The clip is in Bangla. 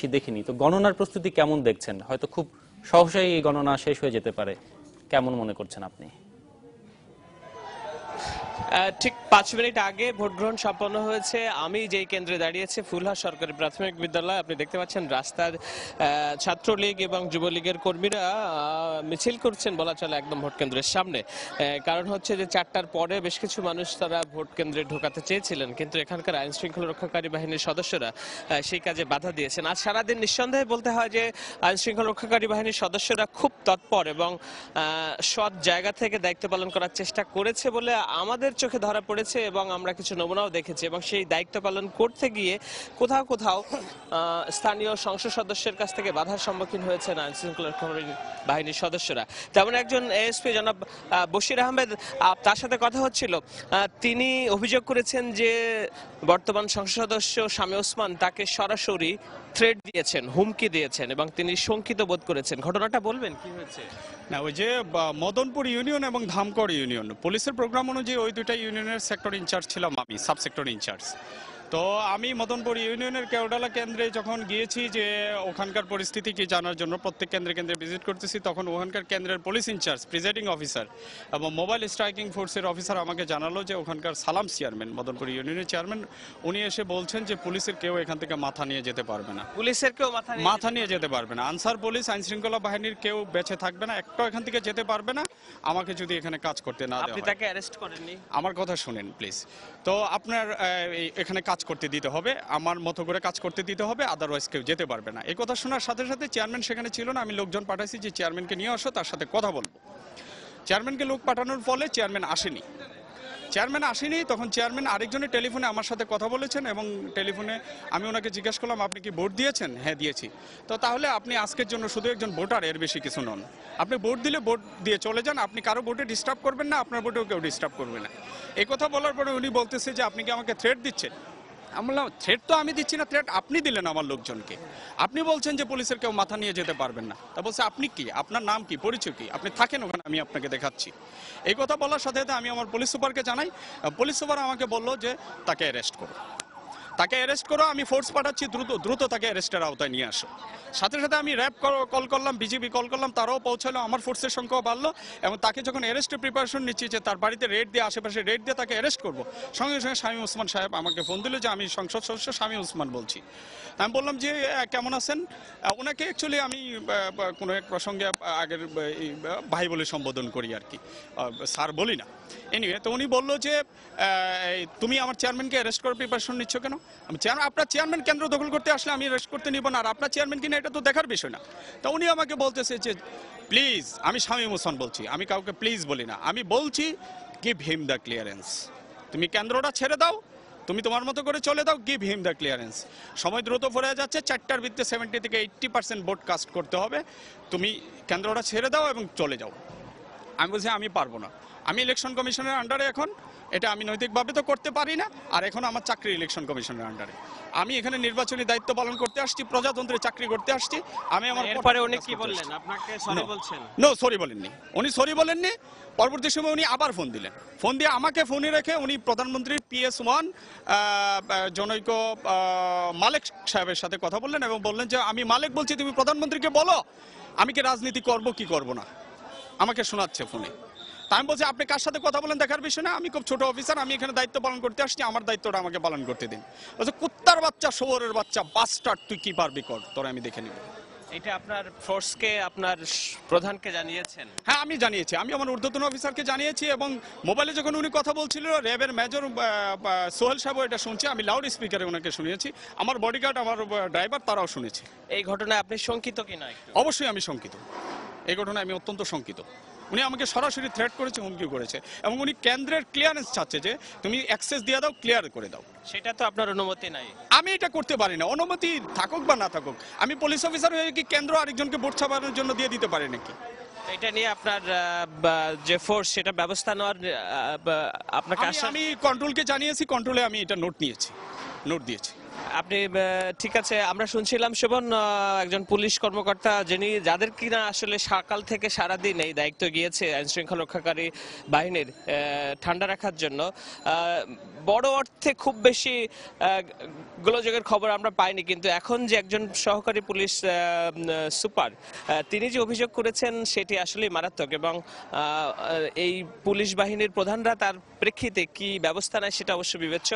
বেশি দেখিনি, তো গণনার প্রস্তুতি কেমন দেখছেন? হয়তো খুব সহসাই এই গণনা শেষ হয়ে যেতে পারে, কেমন মনে করছেন আপনি? ঠিক 5 মিনিট আগে ভোট গ্রহণ সম্পন্ন হয়েছে। আমি যেই কেন্দ্রে দাঁড়িয়েছি ফুলহার সরকারি প্রাথমিক বিদ্যালয়, আপনি দেখতে পাচ্ছেন রাস্তার ছাত্রলীগ এবং যুবলীগের কর্মীরা মিছিল করছেন বলা চলে একদম ভোট কেন্দ্রের সামনে। কারণ হচ্ছে যে 4টার পরে বেশ কিছু মানুষ তারা ভোট কেন্দ্রে ঢোকাতে চেয়েছিলেন, কিন্তু এখানকার আইন শৃঙ্খলা রক্ষাকারী বাহিনীর সদস্যরা সেই কাজে বাধা দিয়েছেন। আজ সারাদিন নিঃসন্দেহে বলতে হয় যে আইন শৃঙ্খলা রক্ষাকারী বাহিনীর সদস্যরা খুব তৎপর এবং সৎ জায়গা থেকে দায়িত্ব পালন করার চেষ্টা করেছে বলে আমাদের চোখে ধরা পড়েছে, এবং আমরা কিছু নমুনাও দেখেছি। এবং সেই দায়িত্ব পালন করতে গিয়ে কোথাও কোথাও স্থানীয় সংসদ সদস্যের কাছ থেকে বাধার সম্মুখীন হয়েছেন আইন শৃঙ্খলা বাহিনীর সদস্যরা। তেমন একজন এএসপি জনাব বশির আহমেদ, তার সাথে কথা হচ্ছিল, তিনি অভিযোগ করেছেন যে বর্তমান সংসদ সদস্য শামী ওসমান তাকে সরাসরি থ্রেট দিয়েছেন, হুমকি দিয়েছেন, এবং তিনি শঙ্কিত বোধ করেছেন। ঘটনাটা বলবেন কি হয়েছে? না, ওই যে মদনপুর ইউনিয়ন এবং ধামকড় ইউনিয়ন পুলিশের প্রোগ্রাম অনুযায়ী ওই দুইটা ইউনিয়নের সেক্টর ইনচার্জ ছিলাম আমি, সাব সেক্টর ইনচার্জ। তো আমি মদনপুর ইউনিয়নের কেওডালা কেন্দ্রে যখন গিয়েছি যে ওখানকার পরিস্থিতি কি জানার জন্য, প্রত্যেক কেন্দ্রে কেন্দ্রে ভিজিট করতেছি, তখন ওখানকার কেন্দ্রের পুলিশ ইনচার্জ, প্রিজাইডিং অফিসার এবং মোবাইল স্ট্রাইকিং ফোর্সের অফিসার আমাকে জানালো যে ওখানকার সালাম চেয়ারম্যান, মদনপুর ইউনিয়নের চেয়ারম্যান, উনি এসে বলছেন যে পুলিশের কেউ এখান থেকে মাথা নিয়ে যেতে পারবে না, পুলিশের কেউ মাথা নিয়ে যেতে পারবে না, আনসার পুলিশ আইন শৃঙ্খলা বাহিনীর কেউ বেঁচে থাকবে না, একটাও এখান থেকে যেতে পারবে না আমাকে যদি এখানে কাজ করতে না দেওয়া হয়। আপনি তাকে অ্যারেস্ট করেননি? আমার কথা শুনেন প্লিজ। তো আপনার এখানে কাজ করতে দিতে হবে, আমার মতো করে কাজ করতে দিতে হবে, আদারওয়াইজ কেউ যেতে পারবে না। এই কথা শোনার সাথে সাথে চেয়ারম্যান সেখানে ছিল না, আমি লোকজন পাঠাইছি যে চেয়ারম্যানকে নিয়ে আসো, তার সাথে কথা বলবো। চেয়ারম্যানকে লোক পাঠানোর ফলে চেয়ারম্যান আসেনি। তখন চেয়ারম্যান আরেকজনের টেলিফোনে আমার সাথে কথা বলেছেন, এবং টেলিফোনে আমি ওনাকে জিজ্ঞাসা করলাম আপনি কি ভোট দিয়েছেন? হ্যাঁ দিয়েছি। তো তাহলে আপনি আজকের জন্য শুধু একজন ভোটার, এর বেশি কিছু নন। আপনি ভোট দিলে ভোট দিয়ে চলে যান, আপনি কারো ভোটে ডিস্টার্ব করবেন না, আপনার ভোটেও কেউ ডিস্টার্ব করবে না। এই কথা বলার পরে উনি বলতেছে যে আপনি কি আমাকে থ্রেট দিচ্ছেন? আমি বললাম থ্রেট তো আমি দিচ্ছি না, থ্রেট আপনি দিলেন আমার লোকজনকে। আপনি বলছেন যে পুলিশের কেউ মাথা নিয়ে যেতে পারবেন না। তা বলছে আপনি কি, আপনার নাম কি, পরিচয় কি, আপনি থাকেন ওখানে, আমি আপনাকে দেখাচ্ছি। এই কথা বলার সাথে সাথে আমি আমার পুলিশ সুপারকে জানাই। পুলিশ সুপার আমাকে বললো যে তাকে অ্যারেস্ট করো, আমি ফোর্স পাঠাচ্ছি, দ্রুত তাকে অ্যারেস্টের আওতায় নিয়ে আসো। সাথে সাথে আমি র্যাব কল করলাম, বিজিবি কল করলাম, তারাও পৌঁছালো, আমার ফোর্সের সংখ্যাও বাড়লো, এবং তাকে যখন অ্যারেস্টের প্রিপারেশন নিচ্ছি যে তার বাড়িতে রেড দিয়ে, আশেপাশে রেড দিয়ে তাকে অ্যারেস্ট করবো, সঙ্গে সঙ্গে শামী ওসমান সাহেব আমাকে ফোন দিল যে আমি সংসদ সদস্য শামী ওসমান বলছি। আমি বললাম যে কেমন আছেন? ওনাকে অ্যাকচুয়ালি আমি কোনো এক প্রসঙ্গে আগের ভাই বলে সম্বোধন করি আর কি, স্যার বলি না। এনিওয়ে, তো উনি বললো যে তুমি আমার চেয়ারম্যানকে অ্যারেস্ট করার প্রিপারেশন নিচ্ছ কেন? আমি আপনার চেয়ারম্যান কেন্দ্র দখল করতে আসলে আমি অ্যারেস্ট করতে নিব না, আর আপনার চেয়ারম্যান কিনা এটা তো দেখার বিষয় না। তা উনি আমাকে বলতেছে যে প্লিজ, আমি শামীম ওসমান বলছি, আমি কাউকে প্লিজ বলি না, আমি বলছি গিভ হিম দ্য ক্লিয়ারেন্স, তুমি কেন্দ্রটা ছেড়ে দাও, তুমি তোমার মতো করে চলে দাও, গিভ হিম দ্য ক্লিয়ারেন্স। সময় দ্রুত পড়ে যাচ্ছে, 4টার ভিতরে 70 থেকে 80% ভোট কাস্ট করতে হবে, তুমি কেন্দ্রটা ছেড়ে দাও এবং চলে যাও। আমি বলছি আমি পারবো না, আমি ইলেকশন কমিশনের আন্ডারে, এখন এটা আমি নৈতিকভাবে তো করতে পারি না, আর এখন আমার চাকরি ইলেকশন কমিশনের আন্ডারে, আমি এখানে নির্বাচনী দায়িত্ব পালন করতে আসছি, প্রজাতন্ত্রের চাকরি করতে আসছি। আমি আমার এরপরে উনি কি বললেন? আপনাকে সরি বলছেন? নো, সরি বলেননি, উনি সরি বলেননি। পরবর্তী সময় উনি আবার ফোন দিলেন, ফোন দিয়ে আমাকে ফোনে রেখে উনি প্রধানমন্ত্রীর PS1 জনৈক মালেক সাহেবের সাথে কথা বললেন, এবং বললেন যে আমি মালেক বলছি, তুমি প্রধানমন্ত্রীকে বলো আমি কি রাজনীতি করব কি করব না, আমাকে শোনাচ্ছে ফোনে। আমি বলছি আপনি কার সাথে কথা বলেন দেখার বিষয় না, আমি খুব ছোট অফিসার, আমি এখানে দায়িত্ব পালন করতে আসছি, আমার দায়িত্বটা আমাকে পালন করতে দিন। বলছে কুত্তার বাচ্চা, শোরের বাচ্চা, বাস্টার্ড, তুই কি পারবি কর, তোরা আমি দেখে নিব। এটা আপনার ফোর্সকে, আপনার প্রধানকে জানিয়েছেন? হ্যাঁ, আমি জানিয়েছি, আমি আমার ঊর্ধ্বতন অফিসারকে জানিয়েছি, এবং মোবাইলে যখন উনি কথা বলছিল র্যাবের মেজর সোহেল সাহেব এটা শুনছে, আমি লাউড স্পিকারে ওনাকে শুনিয়েছি, আমার বডিগার্ড, আমার ড্রাইভার, তারাও শুনেছে। এই ঘটনায় আপনি শঙ্কিত কিনা? অবশ্যই আমি শঙ্কিত, এই ঘটনায় আমি অত্যন্ত শঙ্কিত। উনি আমাকে সরাসরি থ্রেট করেছে, হুমকি করেছে, এবং উনি কেন্দ্রের ক্লিয়ারেন্স চাচ্ছে যে তুমি অ্যাক্সেস দিয়ে দাও, ক্লিয়ার করে দাও। সেটা তো আপনার অনুমতি নাই। আমি এটা করতে পারি না, অনুমতি থাকুক বা না থাকুক, আমি পুলিশ অফিসার হয়ে কি কেন্দ্র আরেকজনকে ভোট ছাপানোর জন্য দিয়ে দিতে পারি নাকি? এটা নিয়ে আপনার যে ফোর্স, সেটা ব্যবস্থা নেওয়ার আপনাকে আমি কন্ট্রোলকে জানিয়েছি, কন্ট্রোলে আমি এটা নোট দিয়েছি। আপনি ঠিক আছে, আমরা শুনছিলাম শোভন একজন পুলিশ কর্মকর্তা যিনি যাদের কিনা আসলে সকাল থেকে সারাদিন এই দায়িত্ব গিয়েছে আইন শৃঙ্খলা রক্ষাকারী বাহিনীর ঠান্ডা রাখার জন্য। বড় অর্থে খুব বেশি গোলযোগের খবর আমরা পাইনি, কিন্তু এখন যে একজন সহকারী পুলিশ সুপার তিনি যে অভিযোগ করেছেন সেটি আসলে মারাত্মক, এবং এই পুলিশ বাহিনীর প্রধানরা তার প্রেক্ষিতে কি ব্যবস্থা নেয় সেটা অবশ্য বিবেচ্য।